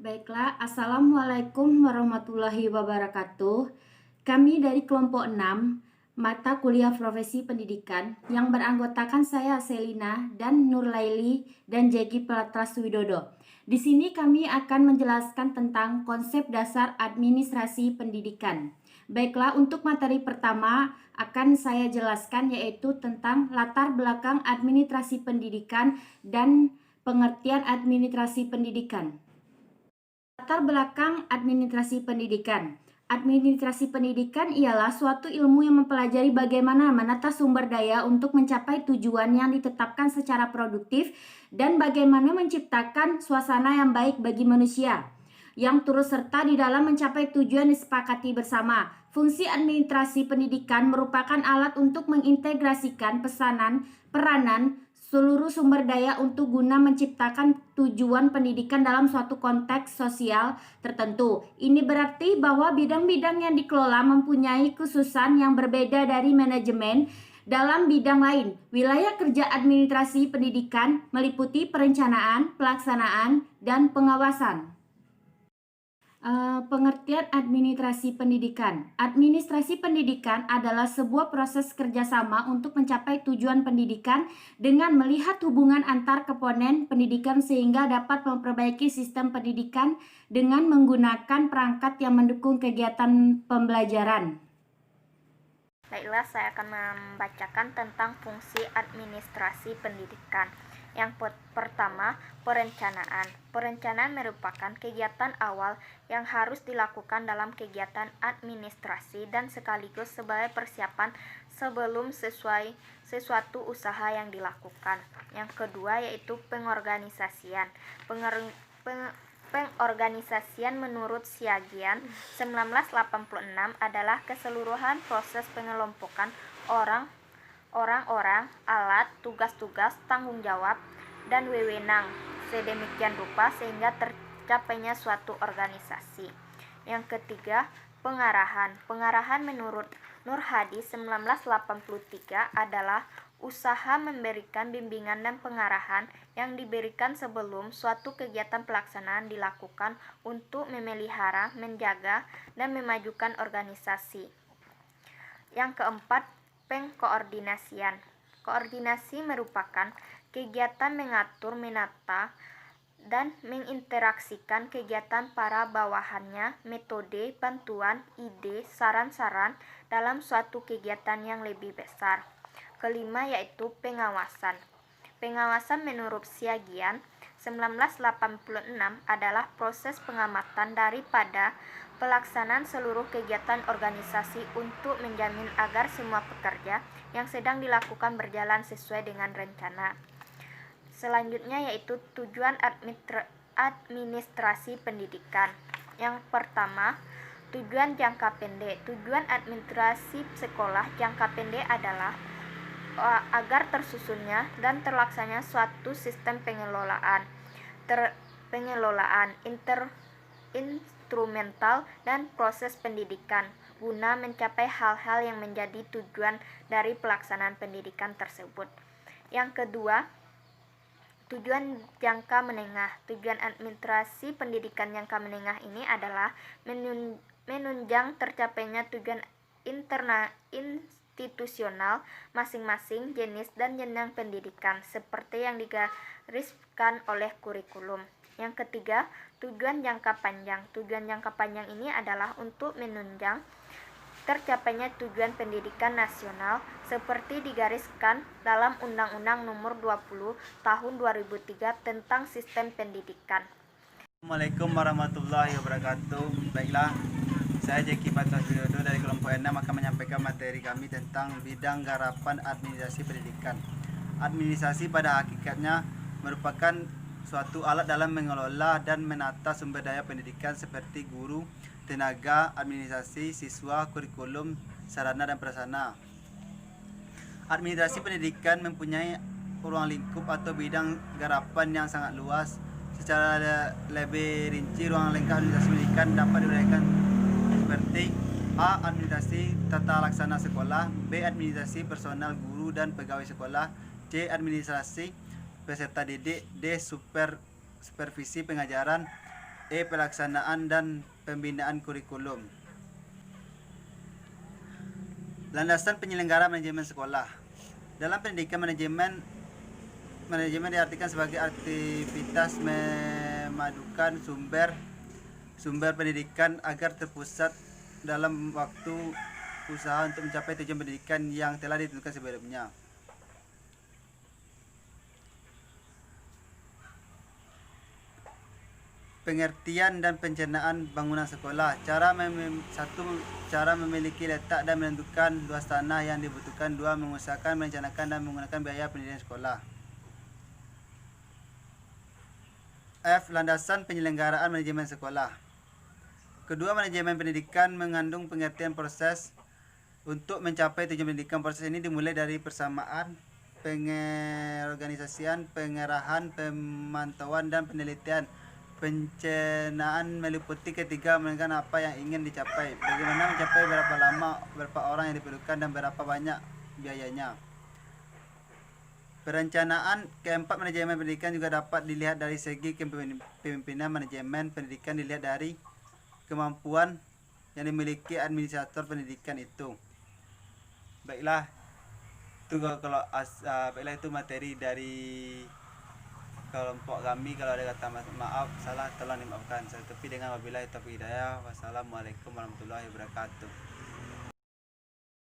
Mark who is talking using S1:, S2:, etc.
S1: Baiklah, Assalamualaikum warahmatullahi wabarakatuh. Kami dari kelompok 6, mata kuliah profesi pendidikan, yang beranggotakan saya Selina dan Nurlaili dan Jeki Pratras Widodo. Di sini kami akan menjelaskan tentang konsep dasar administrasi pendidikan. Baiklah, untuk materi pertama akan saya jelaskan yaitu tentang latar belakang administrasi pendidikan dan pengertian administrasi pendidikan. Latar belakang administrasi pendidikan. Administrasi pendidikan ialah suatu ilmu yang mempelajari bagaimana menata sumber daya untuk mencapai tujuan yang ditetapkan secara produktif dan bagaimana menciptakan suasana yang baik bagi manusia yang turut serta di dalam mencapai tujuan disepakati bersama. Fungsi administrasi pendidikan merupakan alat untuk mengintegrasikan peranan seluruh sumber daya untuk guna menciptakan tujuan pendidikan dalam suatu konteks sosial tertentu. Ini berarti bahwa bidang-bidang yang dikelola mempunyai khususan yang berbeda dari manajemen dalam bidang lain. Wilayah kerja administrasi pendidikan meliputi perencanaan, pelaksanaan, dan pengawasan. Pengertian administrasi pendidikan. Administrasi pendidikan adalah sebuah proses kerjasama untuk mencapai tujuan pendidikan dengan melihat hubungan antar komponen pendidikan sehingga dapat memperbaiki sistem pendidikan dengan menggunakan perangkat yang mendukung kegiatan pembelajaran.
S2: Baiklah, saya akan membacakan tentang fungsi administrasi pendidikan. Yang pertama, perencanaan. Perencanaan merupakan kegiatan awal yang harus dilakukan dalam kegiatan administrasi dan sekaligus sebagai persiapan sebelum sesuatu usaha yang dilakukan. Yang kedua yaitu pengorganisasian. Pengorganisasian menurut Siagian 1986 adalah keseluruhan proses pengelompokan orang-orang, alat, tugas-tugas, tanggung jawab, dan wewenang sedemikian rupa sehingga tercapainya suatu organisasi. Yang ketiga, pengarahan. Pengarahan menurut Nur Hadi 1983 adalah usaha memberikan bimbingan dan pengarahan yang diberikan sebelum suatu kegiatan pelaksanaan dilakukan untuk memelihara, menjaga, dan memajukan organisasi. Yang keempat, pengkoordinasian. Koordinasi merupakan kegiatan mengatur, menata, dan menginteraksikan kegiatan para bawahannya, metode, bantuan, ide, saran-saran dalam suatu kegiatan yang lebih besar. Kelima yaitu pengawasan. Pengawasan menurut Siagian 1986 adalah proses pengamatan daripada pelaksanaan seluruh kegiatan organisasi untuk menjamin agar semua pekerja yang sedang dilakukan berjalan sesuai dengan rencana. Selanjutnya yaitu tujuan administrasi pendidikan. Yang pertama, tujuan jangka pendek. Tujuan administrasi sekolah jangka pendek adalah agar tersusunnya dan terlaksananya suatu sistem pengelolaan instrumental dan proses pendidikan guna mencapai hal-hal yang menjadi tujuan dari pelaksanaan pendidikan tersebut. Yang kedua, tujuan jangka menengah. Tujuan administrasi pendidikan jangka menengah ini adalah menunjang tercapainya tujuan institusional masing-masing jenis dan jenjang pendidikan seperti yang digariskan oleh kurikulum. Yang ketiga, tujuan jangka panjang. Tujuan jangka panjang ini adalah untuk menunjang tercapainya tujuan pendidikan nasional seperti digariskan dalam Undang-Undang Nomor 20 Tahun 2003 tentang Sistem Pendidikan.
S3: Assalamualaikum warahmatullahi wabarakatuh. Baiklah, saya Jeki Pratras Widodo dari kelompok 6 akan menyampaikan materi kami tentang bidang garapan administrasi pendidikan. Administrasi pada hakikatnya merupakan suatu alat dalam mengelola dan menata sumber daya pendidikan seperti guru, tenaga, administrasi, siswa, kurikulum, sarana dan prasarana. Administrasi pendidikan mempunyai ruang lingkup atau bidang garapan yang sangat luas. Secara lebih rinci, ruang lingkup administrasi pendidikan dapat diuraikan seperti A. Administrasi tata laksana sekolah, B. Administrasi personal guru dan pegawai sekolah, C. Administrasi peserta didik, D. Supervisi pengajaran, Pelaksanaan dan pembinaan kurikulum. Landasan penyelenggara manajemen sekolah. Dalam pendidikan manajemen diartikan sebagai aktivitas memadukan sumber pendidikan agar terpusat dalam waktu usaha untuk mencapai tujuan pendidikan yang telah ditentukan sebelumnya. Pengertian dan pencernaan bangunan sekolah. Cara memiliki letak dan menentukan luas tanah yang dibutuhkan. 2. Mengusahakan, merencanakan dan menggunakan biaya pendidikan sekolah. F. Landasan penyelenggaraan manajemen sekolah. Kedua, manajemen pendidikan mengandung pengertian proses untuk mencapai tujuan pendidikan. Proses ini dimulai dari persamaan, pengorganisasian, pengarahan, pemantauan, dan penelitian. Pencernaan meliputi ketiga, menentukan apa yang ingin dicapai, bagaimana mencapai, berapa lama, berapa orang yang diperlukan, dan berapa banyak biayanya. Perencanaan. Keempat, manajemen pendidikan juga dapat dilihat dari segi kepemimpinan. Manajemen pendidikan dilihat dari kemampuan yang dimiliki administrator pendidikan itu. Baiklah, itu materi dari kelompok kami. Kalau ada kata maaf, salah, tolong dimaafkan. Saya tepi dengan wabillahi taufiq hidayah. Wassalamualaikum warahmatullahi wabarakatuh.